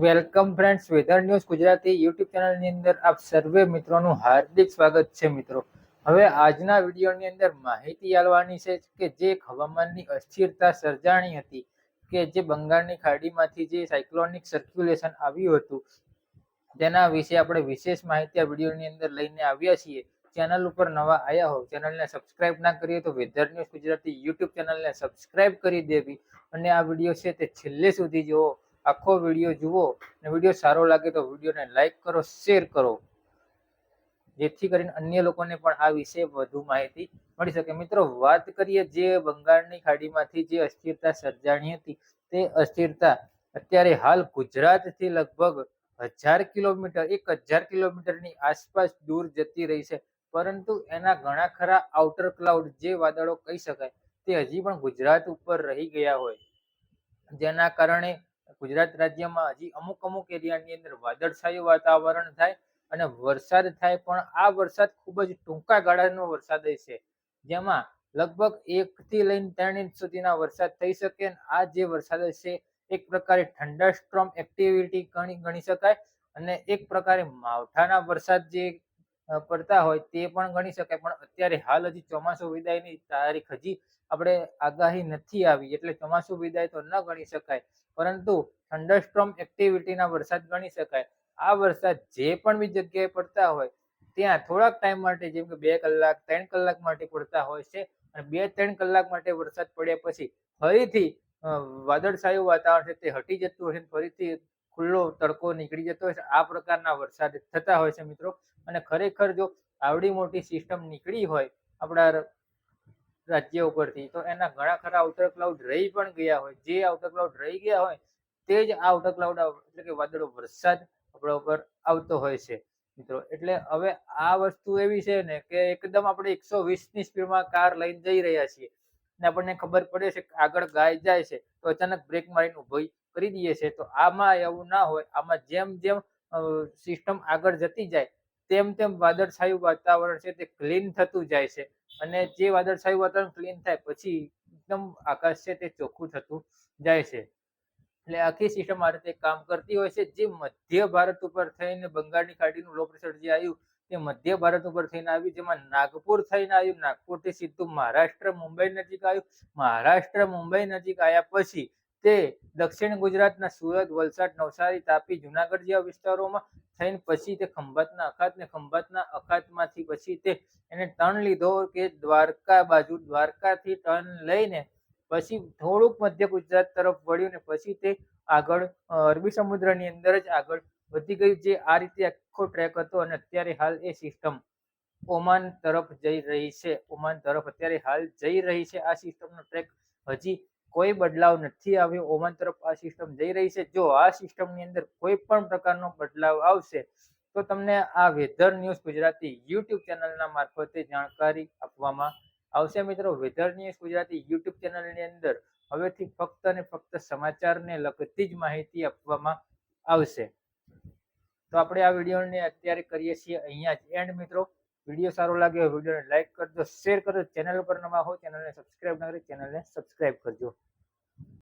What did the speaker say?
Welcome friends, weather news Gujarati YouTube ચેનલની અંદર આપ સર્વે મિત્રોનું હાર્દિક સ્વાગત છે. મિત્રો, હવે આજના વિડીયોની અંદર માહિતી આપવાની છે કે જે હવામાનની અસ્થિરતા સર્જાણી હતી, કે જે બંગાળની ખાડીમાંથી જે સાયક્લોનિક સર્ક્યુલેશન આવ્યું હતું, તેના વિશે આપણે વિશેષ માહિતી આ વિડીયોની અંદર લઈને આવ્યા છીએ. ચેનલ ઉપર નવા આવ્યા હો, ચેનલને સબસ્ક્રાઇબ ના કરીએ તો વેધર ન્યૂઝ ગુજરાતી યુટ્યુબ ચેનલને સબસ્ક્રાઇબ કરી દેવી અને આ વિડીયો છે તે છેલ્લે સુધી જુઓ. આખો વિડીયો જુઓ અને વિડીયો સારો લાગે તો વિડીયોને લાઈક કરો, શેર કરો, જેથી કરીને અન્ય લોકોને પણ આ વિશે વધુ માહિતી મળી શકે. મિત્રો, વાત કરીએ જે બંગાળની ખાડીમાંથી જે અસ્થિરતા સર્જાણી હતી, તે અસ્થિરતા અત્યારે હાલ ગુજરાતથી લગભગ 1000 કિલોમીટરની આસપાસ દૂર જતી રહી છે. પરંતુ એના ઘણા ખરા આઉટર ક્લાઉડ, જે વાદળો કહી શકાય, તે હજી પણ ગુજરાત ઉપર રહી ગયા હોય, જેના કારણે ગુજરાત રાજ્યમાં હજી અમુક એરિયાની અંદર વાદળછાયું વાતાવરણ થાય અને વરસાદ થાય. પણ આ વરસાદ ખૂબ જ ટૂંકા ગાળાનો વરસાદ છે, જેમાં લગભગ 1 થી લઈને 3 ઇંચ સુધીના વરસાદ થઈ શકે. આ જે વરસાદ છે એક પ્રકારે થંડરસ્ટ્રોમ એક્ટિવિટી ગણી શકાય અને એક પ્રકારે માવઠાના વરસાદ જે પડતા હોય તે પણ ગણી શકાય. પણ અત્યારે હાલ હજી ચોમાસું વિદાયની તારીખ હજી આપણે આગાહી નથી આવી, એટલે ચોમાસું વિદાય તો ન ગણી શકાય, પરંતુ થંડરસ્ટ્રોમ એક્ટિવિટીના વરસાદ ગણી શકાય. આ વરસાદ જે પણ બી જગ્યાએ પડતા હોય ત્યાં થોડાક ટાઈમ માટે, જેમ કે 2 કલાક 3 કલાક માટે પડતા હોય છે, અને 2-3 કલાક માટે વરસાદ પડ્યા પછી ફરીથી વાદળછાયું વાતાવરણ છે તે હટી જતું હોય છે, ફરીથી ખુલ્લો તડકો નીકળી જતો હોય છે. આ પ્રકારના વરસાદ થતા હોય છે મિત્રો. અને ખરેખર જો આવડી મોટી સિસ્ટમ નીકળી હોય આપણા રાજ્ય ઉપરથી, તો એના ઘણા ખરા આઉટર ક્લાઉડ રહી પણ ગયા હોય. જે આઉટર ક્લાઉડ રહી ગયા હોય તે જ આઉટર ક્લાઉડ એટલે કે વાદળો વરસાદ આપણા ઉપર આવતો હોય છે મિત્રો. એટલે હવે આ વસ્તુ એવી છે ને કે એકદમ આપણે 120ની સ્પીડમાં કાર લઈને જઈ રહ્યા છીએ ને આપણને ખબર પડે છે કે આગળ ગાય જાય છે, તો અચાનક બ્રેક મારીને ઉભી કરી દઈએ છે. તો આમાં એવું ના હોય. આમાં જેમ જેમ સિસ્ટમ આગળ જતી જાય તેમ તેમ વાદળછાયું વાતાવરણ છે તે ક્લીન થતું જાય છે, અને જે વાદળછાયું વાતાવરણ ક્લીન થાય પછી એકદમ આકાશ છે તે ચોખ્ખું થતું જાય છે. એટલે આખી સિસ્ટમ આ રીતે કામ કરતી હોય છે. જે મધ્ય ભારત ઉપર થઈને બંગાળની ખાડીનું લો પ્રેશર જે આવ્યું તે મધ્ય ભારત ઉપર થઈને આવ્યું, જેમાં નાગપુર થઈને આવ્યું. નાગપુરથી સીધું મહારાષ્ટ્ર મુંબઈ નજીક આવ્યું. મહારાષ્ટ્ર મુંબઈ નજીક આવ્યા પછી તે દક્ષિણ ગુજરાતના સુરત, વલસાડ, નવસારી, તાપી, જુનાગઢ જેવા વિસ્તારોમાં થઈને પછી તે ખંભાતના અખાત ને ખંભાતના અખાતમાંથી પછી તે એને ટર્ન લીધો કે દ્વારકા બાજુ, દ્વારકાથી ટર્ન લઈને પછી થોડુંક મધ્ય ગુજરાત તરફ વળ્યું ને પછી તે આગળ અરબી સમુદ્રની અંદર જ આગળ વધી ગયું. જે આ રીતે આખો ટ્રેક હતો અને અત્યારે હાલ એ સિસ્ટમ ઓમાન તરફ જઈ રહી છે. ઓમાન તરફ અત્યારે હાલ જઈ રહી છે. આ સિસ્ટમનો ટ્રેક હજી કોઈ બદલાવ નથી આવ્યો. ઓમાન તરફ આ સિસ્ટમ જઈ રહી છે. જો આ સિસ્ટમની અંદર કોઈ પણ પ્રકારનો બદલાવ આવશે તો તમને આ વેધર ન્યૂઝ ગુજરાતી યુટ્યુબ ચેનલના મારફતે જાણકારી આપવામાં આવશે. મિત્રો, વેધર ન્યૂઝ ગુજરાતી યુટ્યુબ ચેનલની અંદર હવેથી ફક્ત અને ફક્ત સમાચારને લગતી જ માહિતી આપવામાં આવશે. તો આપણે આ વિડીયોને અત્યારે કરીએ છીએ અહીંયા જ એન્ડ. મિત્રો, વિડીયો સારો લાગે વિડીયોને લાઈક કરજો, શેર કરજો. ચેનલ ઉપર નવા હો ચેનલને સબસ્ક્રાઇબ ના કરી ચેનલને સબસ્ક્રાઇબ કરજો.